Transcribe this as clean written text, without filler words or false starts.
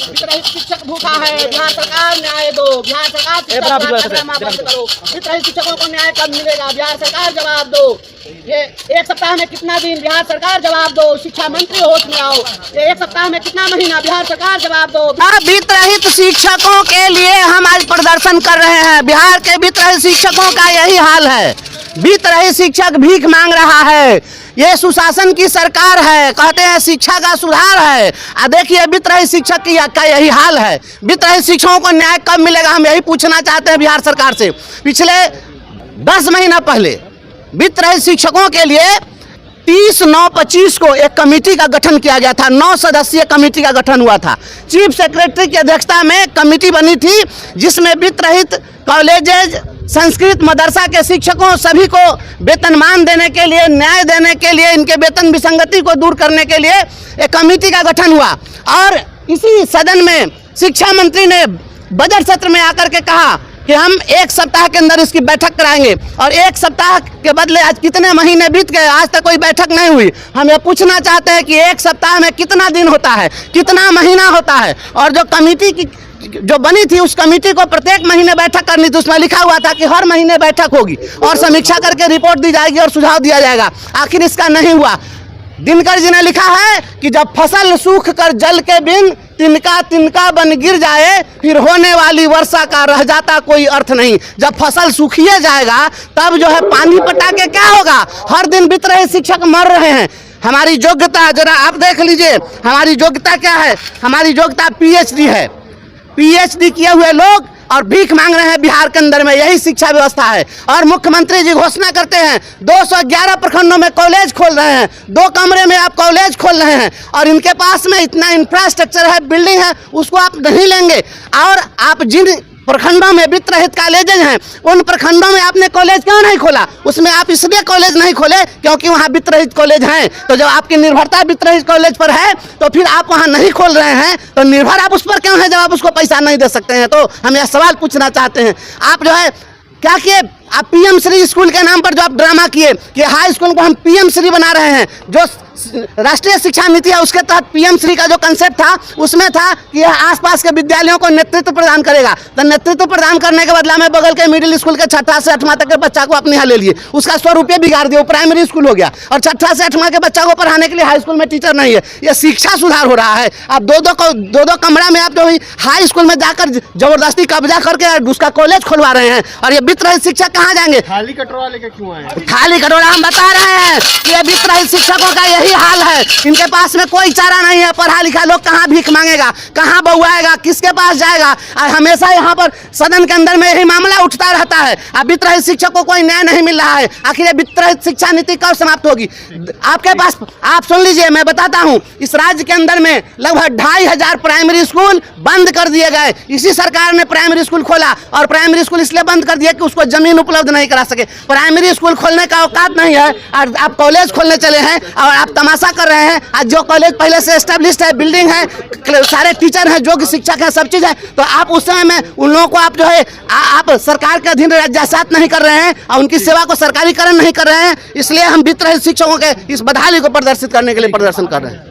वित्तरहित शिक्षक भूखा है, बिहार सरकार न्याय दो, बिहार सरकार करो, वित्तरहित शिक्षकों को न्याय कब मिलेगा, बिहार सरकार जवाब दो। ये एक सप्ताह में कितना दिन, बिहार सरकार जवाब दो। शिक्षा मंत्री होश में आओ, ये एक सप्ताह में कितना महीना, बिहार सरकार जवाब दो। वित्तरहित शिक्षकों के लिए हम आज प्रदर्शन कर रहे हैं। बिहार के वित्तरहित शिक्षकों का यही हाल है। वित्तरहित शिक्षक भीख मांग रहा है। ये सुशासन की सरकार है, कहते हैं शिक्षा का सुधार है। देखिए वित्तरहित शिक्षक का यही हाल है। वित्तरहित शिक्षकों को न्याय कब मिलेगा, हम यही पूछना चाहते हैं बिहार सरकार से। पिछले 10 महीना पहले वित्तरहित शिक्षकों के लिए 30/9/25 को एक कमेटी का गठन किया गया था। 9 सदस्यीय कमेटी का गठन हुआ था। चीफ सेक्रेटरी की अध्यक्षता में कमेटी बनी थी, जिसमें वित्तरहित कॉलेजेज, संस्कृत मदरसा के शिक्षकों सभी को वेतनमान देने के लिए, न्याय देने के लिए, इनके वेतन विसंगति को दूर करने के लिए एक कमेटी का गठन हुआ। और इसी सदन में शिक्षा मंत्री ने बजट सत्र में आकर के कहा कि हम 1 सप्ताह के अंदर इसकी बैठक कराएंगे। और 1 सप्ताह के बदले आज कितने महीने बीत गए, आज तक कोई बैठक नहीं हुई। हम ये पूछना चाहते हैं कि 1 सप्ताह में कितना दिन होता है, कितना महीना होता है। और जो कमेटी की जो बनी थी, उस कमेटी को प्रत्येक महीने बैठक करनी थी। उसमें लिखा हुआ था कि हर महीने बैठक होगी और समीक्षा करके रिपोर्ट दी जाएगी और सुझाव दिया जाएगा। आखिर इसका नहीं हुआ। दिनकर जी ने लिखा है कि जब फसल सूख कर जल के बिन तिनका तिनका बन गिर जाए, फिर होने वाली वर्षा का रह जाता कोई अर्थ नहीं। जब फसल सूखिए जाएगा तब जो है पानी पटा के क्या होगा। हर दिन वित्तरहित शिक्षक मर रहे हैं। हमारी योग्यता जरा आप देख लीजिए, हमारी योग्यता क्या है। हमारी योग्यता PhD है। PhD किए हुए लोग और भीख मांग रहे हैं बिहार के अंदर में, यही शिक्षा व्यवस्था है। और मुख्यमंत्री जी घोषणा करते हैं 211 प्रखंडों में कॉलेज खोल रहे हैं। 2 कमरे में आप कॉलेज खोल रहे हैं और इनके पास में इतना इंफ्रास्ट्रक्चर है, बिल्डिंग है, उसको आप नहीं लेंगे। और आप जिन प्रखंडों में वित्तरहित कॉलेजेज हैं, उन प्रखंडों में आपने कॉलेज क्यों नहीं खोला। उसमें आप इसलिए कॉलेज नहीं खोले क्योंकि वहाँ वित्तरहित कॉलेज हैं। तो जब आपकी निर्भरता वित्तरहित कॉलेज पर है तो फिर आप वहाँ नहीं खोल रहे हैं, तो निर्भर आप उस पर क्यों है जब आप उसको पैसा नहीं दे सकते हैं। तो हम यह सवाल पूछना चाहते हैं। आप जो है क्या किए, आप PM श्री स्कूल के नाम पर जो आप ड्रामा किए कि हाई स्कूल को हम PM श्री बना रहे हैं। जो राष्ट्रीय शिक्षा नीति है उसके तहत PM श्री का जो कंसेप्ट था उसमें था कि यह आसपास के विद्यालयों को नेतृत्व प्रदान करेगा। तो नेतृत्व प्रदान करने के बदला में बगल के मिडिल स्कूल के 6ठा से 8वां तक के बच्चा को अपने यहाँ ले लिए, उसका 100 रुपये बिगाड़ दिया, प्राइमरी स्कूल हो गया। और 6ठा से 8वां के बच्चा को पढ़ाने के लिए हाई स्कूल में टीचर नहीं है। यह शिक्षा सुधार हो रहा है। आप दो कमरा में आप जो हाई स्कूल में जाकर जबरदस्ती कब्जा करके उसका कॉलेज खुलवा रहे हैं। और ये वित्तरहित शिक्षक कहाँ जाएंगे। खाली कटोरा लेके क्यों आए? खाली कटोरा हम बता रहे हैं कि ये वित्तरहित शिक्षकों का यही हाल है। इनके पास में कोई चारा नहीं है। पढ़ा लिखा लोग कहाँ भीख मांगेगा, कहाँ बउआएगा, किसके पास जाएगा। और हमेशा यहाँ पर सदन के अंदर में यही मामला उठता रहता है। अब वित्तरहित शिक्षक को कोई न्याय नहीं मिल रहा है। आखिर ये वित्तरहित शिक्षा नीति कब समाप्त होगी। आपके पास आप सुन लीजिए, मैं बताता हूँ, इस राज्य के अंदर में लगभग 2500 प्राइमरी स्कूल बंद कर दिए गए। इसी सरकार ने प्राइमरी स्कूल खोला और प्राइमरी स्कूल इसलिए बंद कर दिया कि उसको जमीन उपलब्ध नहीं करा सके। प्राइमरी स्कूल खोलने का औकात नहीं है और आप कॉलेज खोलने चले हैं और आप तमाशा कर रहे हैं। आज जो कॉलेज पहले से एस्टेब्लिश्ड है, बिल्डिंग है, सारे टीचर हैं, जो कि शिक्षक हैं, सब चीज़ है, तो आप उस समय में उन लोगों को आप जो है आप सरकार के अधीन राज्यासात नहीं कर रहे हैं और उनकी सेवा को सरकारीकरण नहीं कर रहे हैं। इसलिए हम वित्तरहित शिक्षकों के इस बदहाली को प्रदर्शित करने के लिए प्रदर्शन कर रहे हैं।